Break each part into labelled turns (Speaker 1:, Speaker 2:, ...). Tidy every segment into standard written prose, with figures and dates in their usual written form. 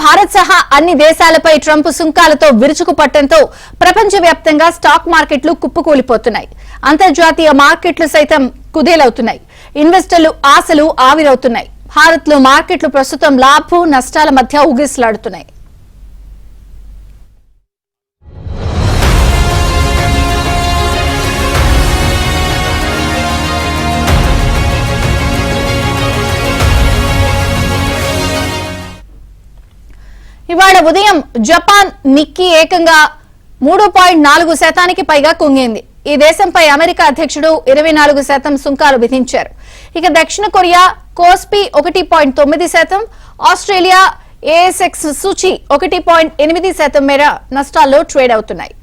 Speaker 1: భారత్ సహా అన్ని దేశాలపై ట్రంప్ సుంకాలతో విరుచుకుపట్టడంతో ప్రపంచవ్యాప్తంగా స్టాక్ మార్కెట్లు కుప్పకూలిపోతున్నాయి. అంతర్జాతీయ మార్కెట్లు సైతం కుదేలవుతున్నాయి. ఇన్వెస్టర్లు ఆశలు ఆవిరవుతున్నాయి. భారత్ లో మార్కెట్లు ప్రస్తుతం లాభ నష్టాల మధ్య ఊగిసలాడుతున్నాయి. ఇవాళ ఉదయం జపాన్ నిక్కీ ఏకంగా 3.4% పైగా కుంగింది. ఈ దేశంపై అమెరికా అధ్యక్షుడు 24% సుంకాలు విధించారు. ఇక దక్షిణ కొరియా కోస్పీ 1.9%, ఆస్ట్రేలియా ఏఎస్ఎక్స్ సూచి 1.8% మేర నష్టాల్లో ట్రేడ్ అవుతున్నాయి.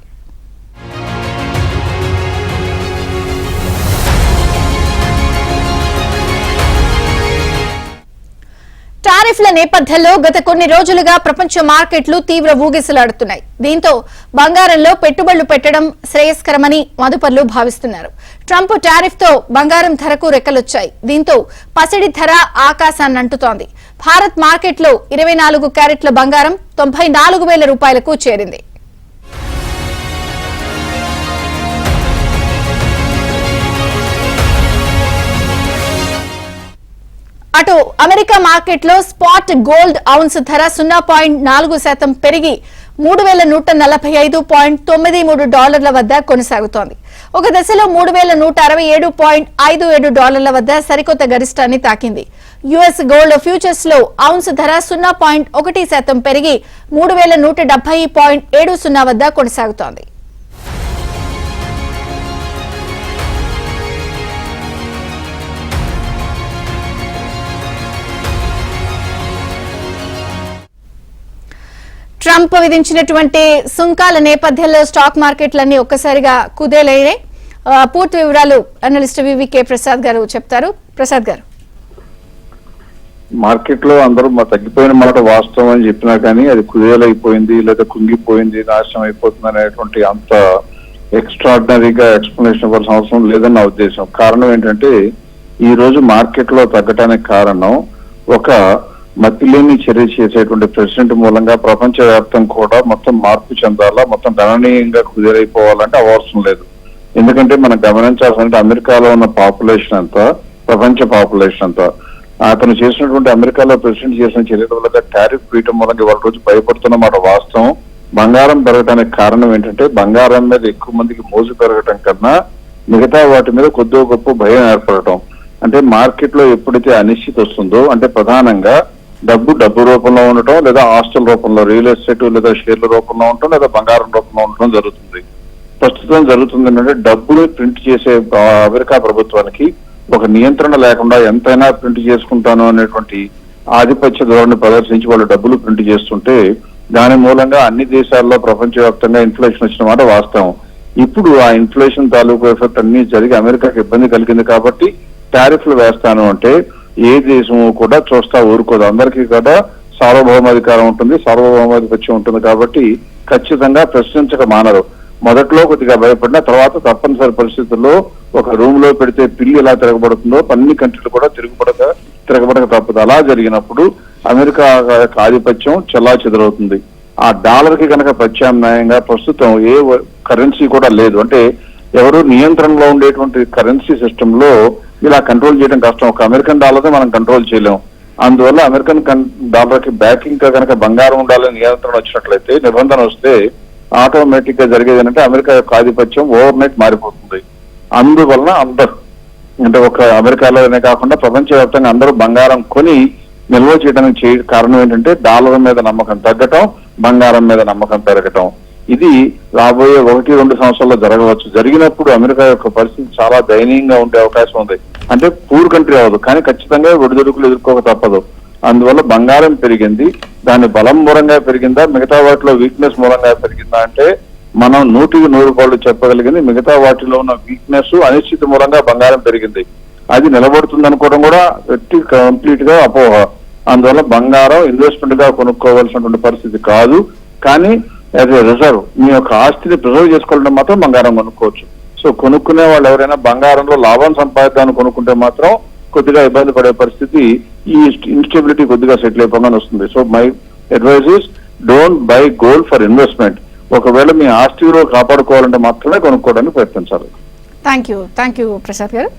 Speaker 1: టారిఫ్ల నేపథ్యంలో గత కొన్ని రోజులుగా ప్రపంచ మార్కెట్లు తీవ్ర ఊగిసలాడుతున్నాయి. దీంతో బంగారంలో పెట్టుబడులు పెట్టడం శ్రేయస్కరమని మదుపర్లు భావిస్తున్నారు. ట్రంప్ టారిఫ్ తో బంగారం ధరకు రెక్కలొచ్చాయి. దీంతో పసిడి ధర ఆకాశాన్నంటుతోంది. భారత్ మార్కెట్లో 24 క్యారెట్ల బంగారం 94,000 రూపాయలకు చేరింది. అటు అమెరికా మార్కెట్లో స్పాట్ గోల్డ్ ఔన్స్ ధర 0.4% పెరిగి $3,145.93 వద్ద కొనసాగుతోంది. ఒక దశలో $3,167.57 వద్ద సరికొత్త గరిష్టాన్ని తాకింది. యుఎస్ గోల్డ్ ఫ్యూచర్స్ లో ఔన్స్ ధర 0.1% పెరిగి $3,170.70 వద్ద కొనసాగుతోంది. ట్రంప్ విధించినటువంటి సుంకాల నేపథ్యంలో స్టాక్ మార్కెట్లన్నీ ఒక్కసారిగా కుదేలయ్యాయి. పూర్తి వివరాలు అనలిస్ట్ వివికే ప్రసాద్ గారు చెప్తారు. ప్రసాద్ గారు,
Speaker 2: మార్కెట్ లో అందరూ తగ్గిపోయిన మాట వాస్తవం అని చెప్పినా కానీ అది కుదేలైపోయింది లేదా కుంగిపోయింది, నాశనం అయిపోతుంది అనేటువంటి అంత ఎక్స్ట్రాడినరీగా ఎక్స్ప్లెనేషన్ ఇవ్వాల్సిన అవసరం లేదని నా ఉద్దేశం. కారణం ఏంటంటే ఈ రోజు మార్కెట్ లో తగ్గటానికి కారణం ఒక మతిలేని చర్య చేసేటువంటి ప్రెసిడెంట్ మూలంగా ప్రపంచవ్యాప్తం కూడా మొత్తం మార్పు చెందాలా, మొత్తం గణనీయంగా కుదేరైపోవాలంటే అవసరం లేదు. ఎందుకంటే మనం గమనించాల్సింటే అమెరికాలో ఉన్న పాపులేషన్ అంతా, ప్రపంచ పాపులేషన్ అంతా అతను చేసినటువంటి అమెరికాలో ప్రెసిడెంట్ చేసిన చర్యల వల్ల టారిఫ్ వేయటం మూలంగా ఇవాళ రోజు భయపడుతున్న మాట వాస్తవం. బంగారం పెరగడానికి కారణం ఏంటంటే బంగారం మీద ఎక్కువ మందికి మోజు పెరగటం కన్నా మిగతా వాటి మీద కొద్దిగా గొప్ప భయం ఏర్పడటం. అంటే మార్కెట్ లో ఎప్పుడైతే అనిశ్చితి వస్తుందో, అంటే ప్రధానంగా డబ్బు రూపంలో ఉండటం, లేదా హాస్టల్ రూపంలో, రియల్ ఎస్టేట్ లేదా షేర్ల రూపంలో ఉండటం, లేదా బంగారం రూపంలో ఉండటం జరుగుతుంది. ప్రస్తుతం జరుగుతుంది ఏంటంటే డబ్బులు ప్రింట్ చేసే అమెరికా ప్రభుత్వానికి ఒక నియంత్రణ లేకుండా ఎంతైనా ప్రింట్ చేసుకుంటాను అనేటువంటి ఆధిపత్య ధోరణి ప్రదర్శించి వాళ్ళు డబ్బులు ప్రింట్ చేస్తుంటే దాని మూలంగా అన్ని దేశాల్లో ప్రపంచవ్యాప్తంగా ఇన్ఫ్లేషన్ వచ్చిన మాట వాస్తవం. ఇప్పుడు ఆ ఇన్ఫ్లేషన్ తాలూకు ఎఫెక్ట్ అన్ని జరిగి అమెరికాకి ఇబ్బంది కలిగింది కాబట్టి టారిఫ్లు వేస్తాను అంటే ఏ దేశము కూడా చూస్తా ఊరుకోదు. అందరికీ కూడా సార్వభౌమాధికారం ఉంటుంది, సార్వభౌమాధిపత్యం ఉంటుంది. కాబట్టి ఖచ్చితంగా ప్రశ్నించక మానరు. మొదట్లో కొద్దిగా భయపడిన తర్వాత తప్పనిసరి పరిస్థితుల్లో ఒక రూమ్ లో పెడితే పిల్లి ఎలా తిరగబడుతుందో అన్ని కంట్రీలు కూడా తిరగబడక తప్పదు. అలా జరిగినప్పుడు అమెరికా ఆధిపత్యం చెల్లా చెదరవుతుంది. ఆ డాలర్ కి కనుక ప్రత్యామ్నాయంగా ప్రస్తుతం ఏ కరెన్సీ కూడా లేదు. అంటే ఎవరు నియంత్రణలో ఉండేటువంటి కరెన్సీ సిస్టమ్ లో ఇలా కంట్రోల్ చేయడం కష్టం. ఒక అమెరికన్ డాలర్ మనం కంట్రోల్ చేయలేం. అందువల్ల అమెరికన్ డాలర్ కి బ్యాకింగ్ గా కనుక బంగారం ఉండాలని నియంత్రణ వచ్చినట్లయితే, నిబంధన వస్తే ఆటోమేటిక్ గా జరిగేది ఏంటంటే అమెరికా యొక్క ఆధిపత్యం ఓవర్ నైట్ మారిపోతుంది. అందువలన అందరూ, అంటే ఒక అమెరికాలోనే కాకుండా ప్రపంచవ్యాప్తంగా అందరూ బంగారం కొని నిల్వ చేయడానికి కారణం ఏంటంటే డాలర్ మీద నమ్మకం తగ్గటం, బంగారం మీద నమ్మకం పెరగటం. ఇది రాబోయే 1-2 సంవత్సరాల్లో జరగవచ్చు. జరిగినప్పుడు అమెరికా యొక్క పరిస్థితి చాలా దయనీయంగా ఉండే అవకాశం ఉంది. అంటే పూర్ కంట్రీ అవ్వదు, కానీ ఖచ్చితంగా ఒడిదుడుకులు ఎదుర్కోక తప్పదు. అందువల్ల బంగారం పెరిగింది. దాని బలం మూలంగా పెరిగిందా, మిగతా వాటిలో వీక్నెస్ మూలంగా పెరిగిందా అంటే మనం 100% చెప్పగలిగింది మిగతా వాటిలో ఉన్న వీక్నెస్, అనిశ్చితి మూలంగా బంగారం పెరిగింది. అది నిలబడుతుంది అనుకోవడం కూడా కంప్లీట్ గా అపోహ. అందువల్ల బంగారం ఇన్వెస్ట్మెంట్ గా కొనుక్కోవాల్సినటువంటి పరిస్థితి కాదు. కానీ యాజ్ ఏ రిజర్వ్ మీ యొక్క ఆస్తిని ప్రిజర్వ్ చేసుకోవాలంటే మాత్రం బంగారం కొనుక్కోవచ్చు. సో కొనుక్కునే వాళ్ళు ఎవరైనా బంగారంలో లాభం సంపాదిద్దామని కొనుక్కుంటే మాత్రం కొద్దిగా ఇబ్బంది పడే పరిస్థితి, ఈ ఇన్స్టెబిలిటీ కొద్దిగా సెటిల్ అయిపోగానే వస్తుంది. So advise is don't buy gold for investment. ఒకవేళ మీ ఆస్తి విలువ కాపాడుకోవాలంటే మాత్రమే కొనుక్కోవడానికి ప్రయత్నించాలి.
Speaker 1: థ్యాంక్ యూ ప్రసాద్ గారు.